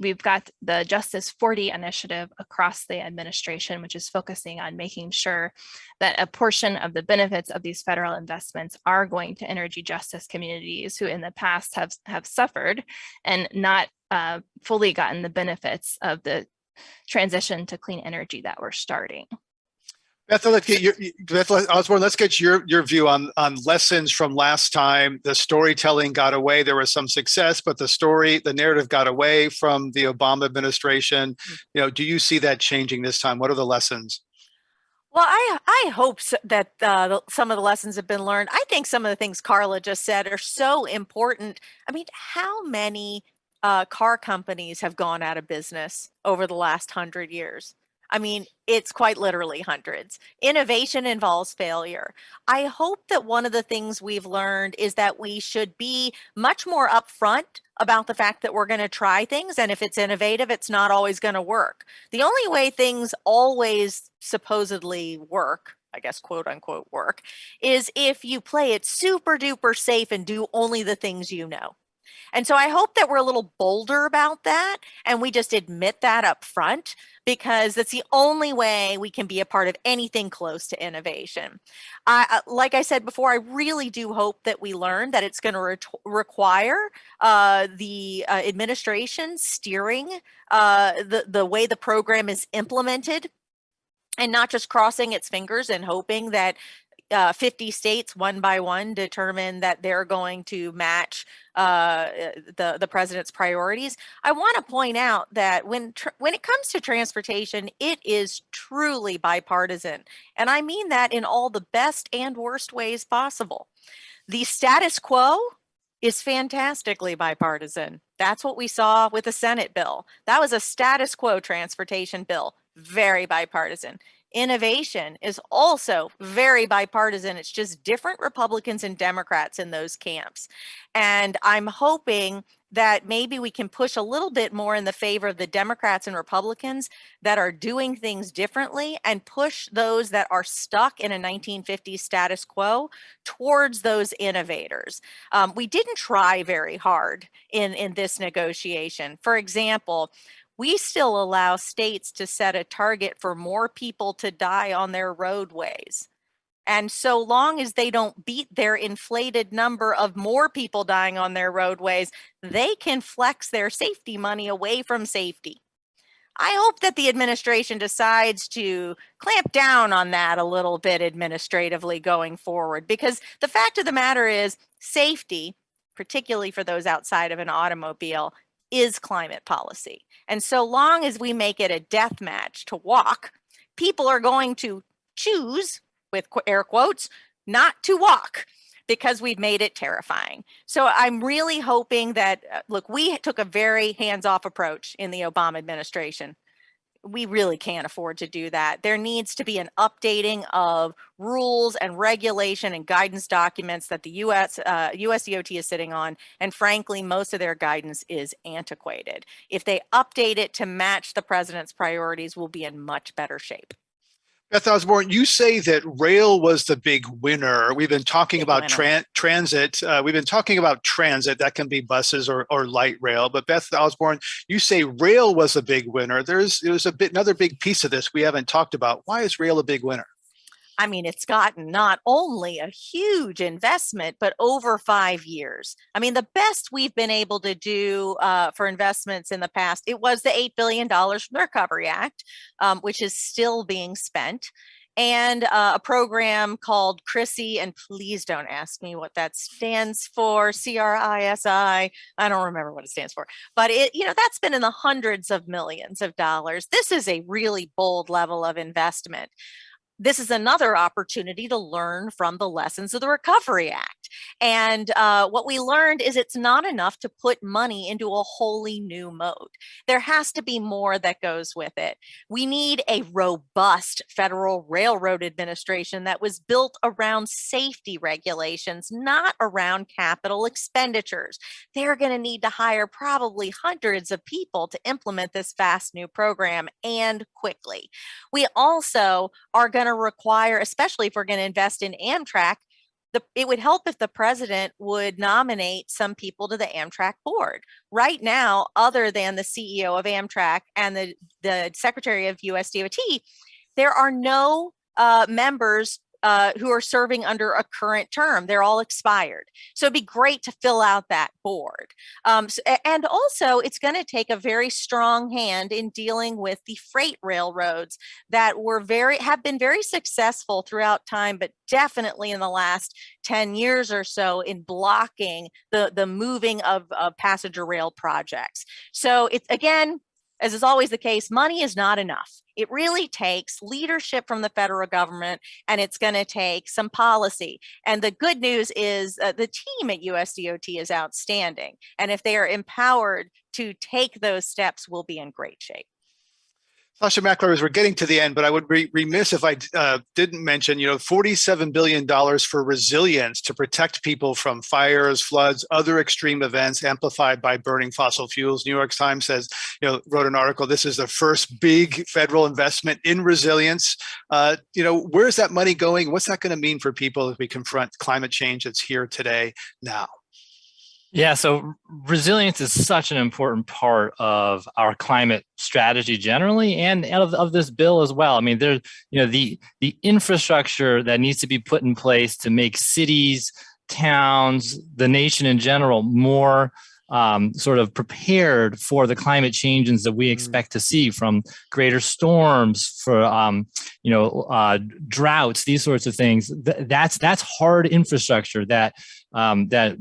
We've got the Justice 40 initiative across the administration, which is focusing on making sure that a portion of the benefits of these federal investments are going to energy justice communities who in the past have suffered and not fully gotten the benefits of the transition to clean energy that we're starting. Beth, Osborne, let's get your view on lessons from last time. The storytelling got away. There was some success, but the narrative got away from the Obama administration. Do you see that changing this time? What are the lessons? Well, I hope that some of the lessons have been learned. I think some of the things Carla just said are so important. I mean, how many car companies have gone out of business over the last 100 years? I mean, it's quite literally hundreds. Innovation involves failure. I hope that one of the things we've learned is that we should be much more upfront about the fact that we're going to try things. And if it's innovative, it's not always going to work. The only way things always supposedly work, I guess, quote unquote work, is if you play it super duper safe and do only the things you know. And so I hope that we're a little bolder about that and we just admit that up front, because that's the only way we can be a part of anything close to innovation. Like I said before, I really do hope that we learn that it's going to require the administration steering the way the program is implemented, and not just crossing its fingers and hoping that 50 states one by one determine that they're going to match the president's priorities. I want to point out that when it comes to transportation, it is truly bipartisan. And I mean that in all the best and worst ways possible. The status quo is fantastically bipartisan. That's what we saw with the Senate bill. That was a status quo transportation bill, very bipartisan. Innovation is also very bipartisan. It's just different Republicans and Democrats in those camps. And I'm hoping that maybe we can push a little bit more in the favor of the Democrats and Republicans that are doing things differently, and push those that are stuck in a 1950s status quo towards those innovators. We didn't try very hard in this negotiation. For example, we still allow states to set a target for more people to die on their roadways. And so long as they don't beat their inflated number of more people dying on their roadways, they can flex their safety money away from safety. I hope that the administration decides to clamp down on that a little bit administratively going forward, because the fact of the matter is safety, particularly for those outside of an automobile, is climate policy. And so long as we make it a death match to walk, people are going to choose, with air quotes, not to walk, because we've made it terrifying. So I'm really hoping that, look, we took a very hands-off approach in the Obama administration. We really can't afford to do that. There needs to be an updating of rules and regulation and guidance documents that the US DOT is sitting on. And frankly, most of their guidance is antiquated. If they update it to match the president's priorities, we'll be in much better shape. Beth Osborne, you say that rail was the big winner. We've been talking about transit. We've been talking about transit. That can be buses or light rail. But Beth Osborne, you say rail was a big winner. There's another big piece of this we haven't talked about. Why is rail a big winner? I mean, it's gotten not only a huge investment, but over 5 years. I mean, the best we've been able to do for investments in the past, it was the $8 billion from the Recovery Act, which is still being spent, and a program called CRISI, and please don't ask me what that stands for, CRISI. I don't remember what it stands for, but that's been in the hundreds of millions of dollars. This is a really bold level of investment. This is another opportunity to learn from the lessons of the Recovery Act. And what we learned is it's not enough to put money into a wholly new mode. There has to be more that goes with it. We need a robust Federal Railroad Administration that was built around safety regulations, not around capital expenditures. They're going to need to hire probably hundreds of people to implement this vast new program, and quickly. We also are going to require, especially if we're going to invest in Amtrak, it would help if the president would nominate some people to the Amtrak board. Right now, other than the CEO of Amtrak and the Secretary of USDOT, there are no members who are serving under a current term. They're all expired. So it'd be great to fill out that board. And also, it's going to take a very strong hand in dealing with the freight railroads that have been very successful throughout time, but definitely in the last 10 years or so in blocking the moving of passenger rail projects. So it's, again, as is always the case, money is not enough. It really takes leadership from the federal government, and it's going to take some policy. And the good news is the team at USDOT is outstanding. And if they are empowered to take those steps, we'll be in great shape. Sasha Mackler, as we're getting to the end, but I would be remiss if I didn't mention, $47 billion for resilience to protect people from fires, floods, other extreme events amplified by burning fossil fuels. New York Times says, wrote an article, this is the first big federal investment in resilience. Where's that money going? What's that going to mean for people as we confront climate change that's here today, now? Yeah, so resilience is such an important part of our climate strategy generally, and of this bill as well. I mean, there's the infrastructure that needs to be put in place to make cities, towns, the nation in general more sort of prepared for the climate changes that we expect to see, from greater storms, for droughts, these sorts of things. That's hard infrastructure that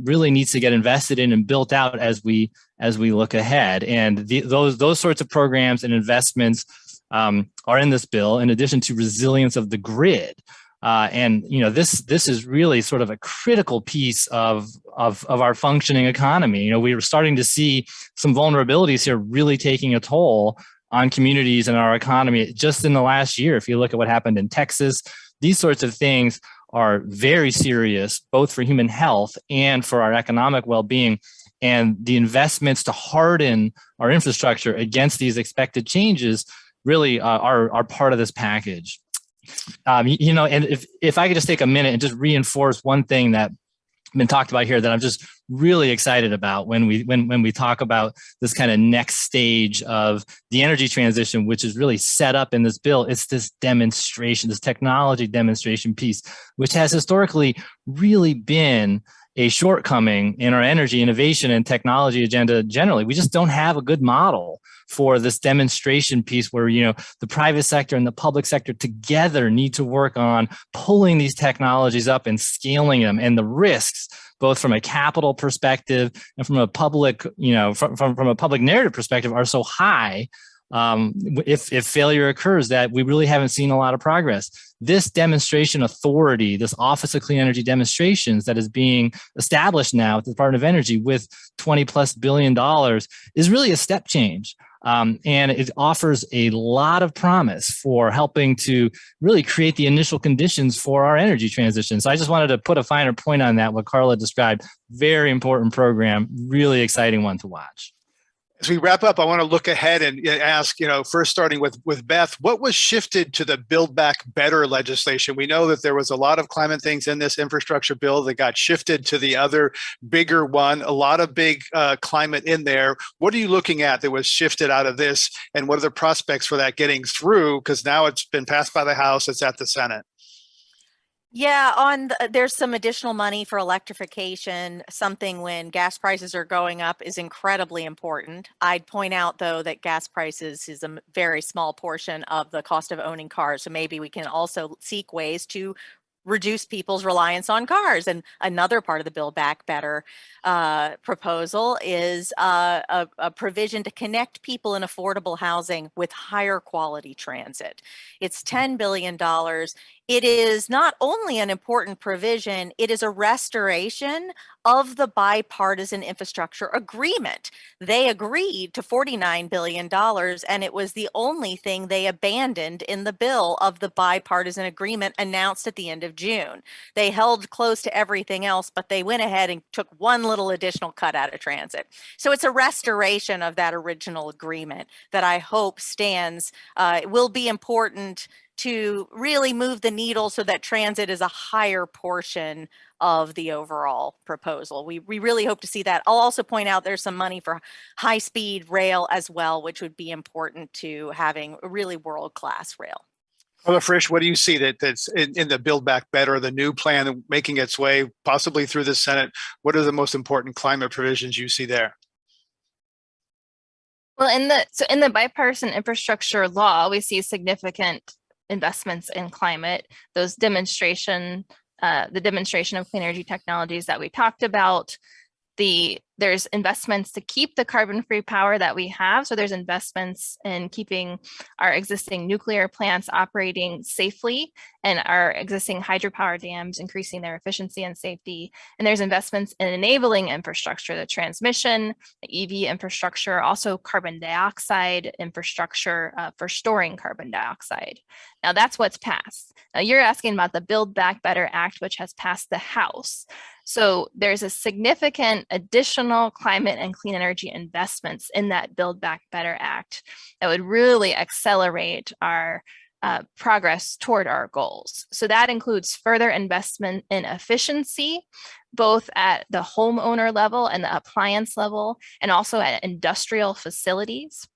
really needs to get invested in and built out as we look ahead. And those sorts of programs and investments are in this bill, in addition to resilience of the grid. This is really sort of a critical piece of our functioning economy. We were starting to see some vulnerabilities here really taking a toll on communities and our economy just in the last year. If you look at what happened in Texas, these sorts of things are very serious, both for human health and for our economic well-being. And the investments to harden our infrastructure against these expected changes really are part of this package. And if I could just take a minute and just reinforce one thing that been talked about here that I'm just really excited about when we talk about this kind of next stage of the energy transition, which is really set up in this bill. It's this demonstration, this technology demonstration piece, which has historically really been a shortcoming in our energy innovation and technology agenda generally. We just don't have a good model for this demonstration piece where, the private sector and the public sector together need to work on pulling these technologies up and scaling them. And the risks, both from a capital perspective and from a public, from a public narrative perspective, are so high if failure occurs that we really haven't seen a lot of progress. This demonstration authority, this Office of Clean Energy Demonstrations that is being established now at the Department of Energy with $20+ billion is really a step change. And it offers a lot of promise for helping to really create the initial conditions for our energy transition. So I just wanted to put a finer point on that, what Carla described. Very important program, really exciting one to watch. As we wrap up, I want to look ahead and ask, first starting with Beth, what was shifted to the Build Back Better legislation? We know that there was a lot of climate things in this infrastructure bill that got shifted to the other bigger one, a lot of big climate in there. What are you looking at that was shifted out of this, and what are the prospects for that getting through? Because now it's been passed by the House, it's at the Senate. Yeah, there's some additional money for electrification. Something when gas prices are going up is incredibly important. I'd point out, though, that gas prices is a very small portion of the cost of owning cars. So maybe we can also seek ways to reduce people's reliance on cars. And another part of the Build Back Better proposal is a provision to connect people in affordable housing with higher quality transit. It's $10 billion. It is not only an important provision, it is a restoration of the bipartisan infrastructure agreement. They agreed to $49 billion, and it was the only thing they abandoned in the bill of the bipartisan agreement announced at the end of June. They held close to everything else, but they went ahead and took one little additional cut out of transit. So it's a restoration of that original agreement that I hope stands, will be important to really move the needle so that transit is a higher portion of the overall proposal. We really hope to see that. I'll also point out there's some money for high-speed rail as well, which would be important to having a really world-class rail. Carla, Frisch, what do you see that's in the Build Back Better, the new plan making its way possibly through the Senate? What are the most important climate provisions you see there? Well, in the bipartisan infrastructure law, we see significant investments in climate. Those the demonstration of clean energy technologies that we talked about. There's investments to keep the carbon-free power that we have. So there's investments in keeping our existing nuclear plants operating safely and our existing hydropower dams increasing their efficiency and safety. And there's investments in enabling infrastructure, the transmission, the EV infrastructure, also carbon dioxide infrastructure for storing carbon dioxide. Now that's what's passed. Now you're asking about the Build Back Better Act, which has passed the House. So there's a significant additional climate and clean energy investments in that Build Back Better Act that would really accelerate our progress toward our goals. So that includes further investment in efficiency, both at the homeowner level and the appliance level, and also at industrial facilities.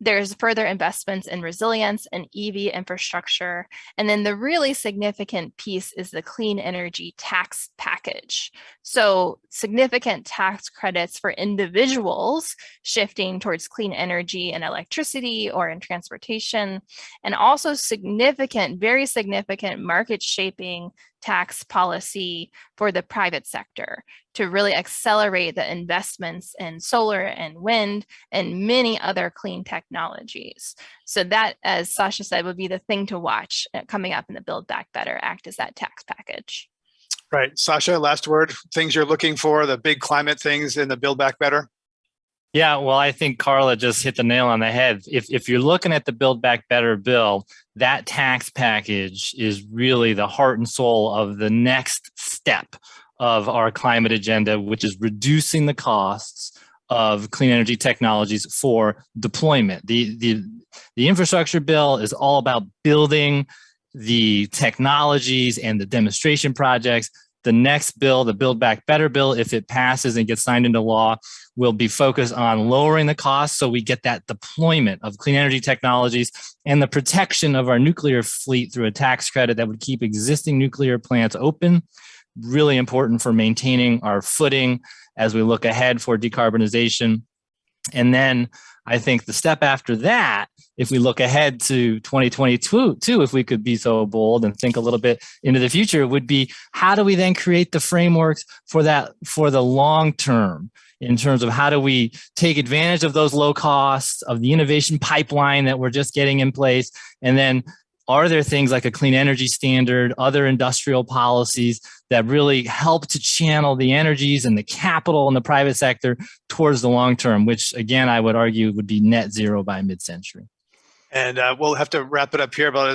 There's further investments in resilience and EV infrastructure. And then the really significant piece is the clean energy tax package. So significant tax credits for individuals shifting towards clean energy and electricity or in transportation, and also significant, very significant market shaping tax policy for the private sector to really accelerate the investments in solar and wind and many other clean technologies. So that, as Sasha said, would be the thing to watch coming up in the Build Back Better Act, is that tax package. Right. Sasha, last word, things you're looking for, the big climate things in the Build Back Better? Yeah, well, I think Carla just hit the nail on the head. If you're looking at the Build Back Better bill, that tax package is really the heart and soul of the next step of our climate agenda, which is reducing the costs of clean energy technologies for deployment. The infrastructure bill is all about building the technologies and the demonstration projects. The next bill, the Build Back Better bill, if it passes and gets signed into law, will be focused on lowering the costs so we get that deployment of clean energy technologies and the protection of our nuclear fleet through a tax credit that would keep existing nuclear plants open. Really important for maintaining our footing as we look ahead for decarbonization. And then I think the step after that, if we look ahead to 2022, if we could be so bold and think a little bit into the future, would be how do we then create the frameworks for that for the long term, in terms of how do we take advantage of those low costs, of the innovation pipeline that we're just getting in place, and then are there things like a clean energy standard, other industrial policies that really help to channel the energies and the capital in the private sector towards the long term, which again, I would argue would be net zero by mid-century. And we'll have to wrap it up here, but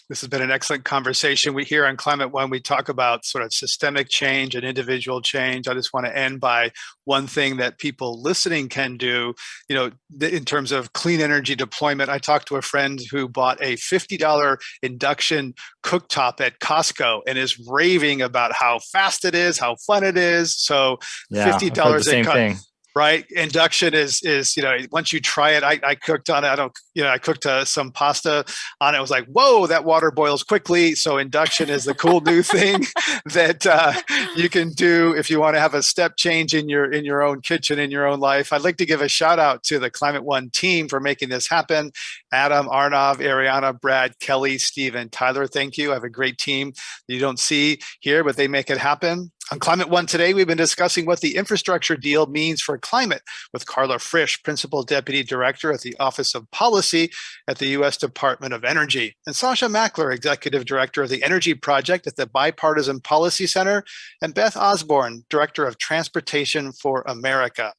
this has been an excellent conversation. We here on Climate One, we talk about sort of systemic change and individual change. I just want to end by one thing that people listening can do, in terms of clean energy deployment. I talked to a friend who bought a $50 induction cooktop at Costco and is raving about how fast it is, how fun it is. So yeah, $50 same thing. Right. Induction is, once you try it, I cooked on it. I cooked some pasta on it. It was like, whoa, that water boils quickly. So induction is the cool new thing that you can do if you want to have a step change in your own kitchen, in your own life. I'd like to give a shout out to the Climate One team for making this happen. Adam, Arnav, Ariana, Brad, Kelly, Steve, and Tyler. Thank you. I have a great team that you don't see here, but they make it happen. On Climate One today, we've been discussing what the infrastructure deal means for climate with Carla Frisch, Principal Deputy Director at the Office of Policy at the U.S. Department of Energy, and Sasha Mackler, Executive Director of the Energy Project at the Bipartisan Policy Center, and Beth Osborne, Director of Transportation for America.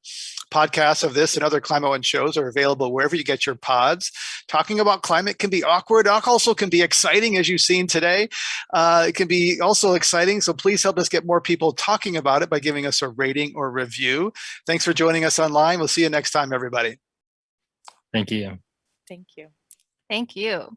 Podcasts of this and other Climate One shows are available wherever you get your pods. Talking about climate can be awkward. It also can be exciting, as you've seen today. It can be also exciting, so please help us get more people talking about it by giving us a rating or review. Thanks for joining us online. We'll see you next time, everybody. Thank you. Thank you. Thank you.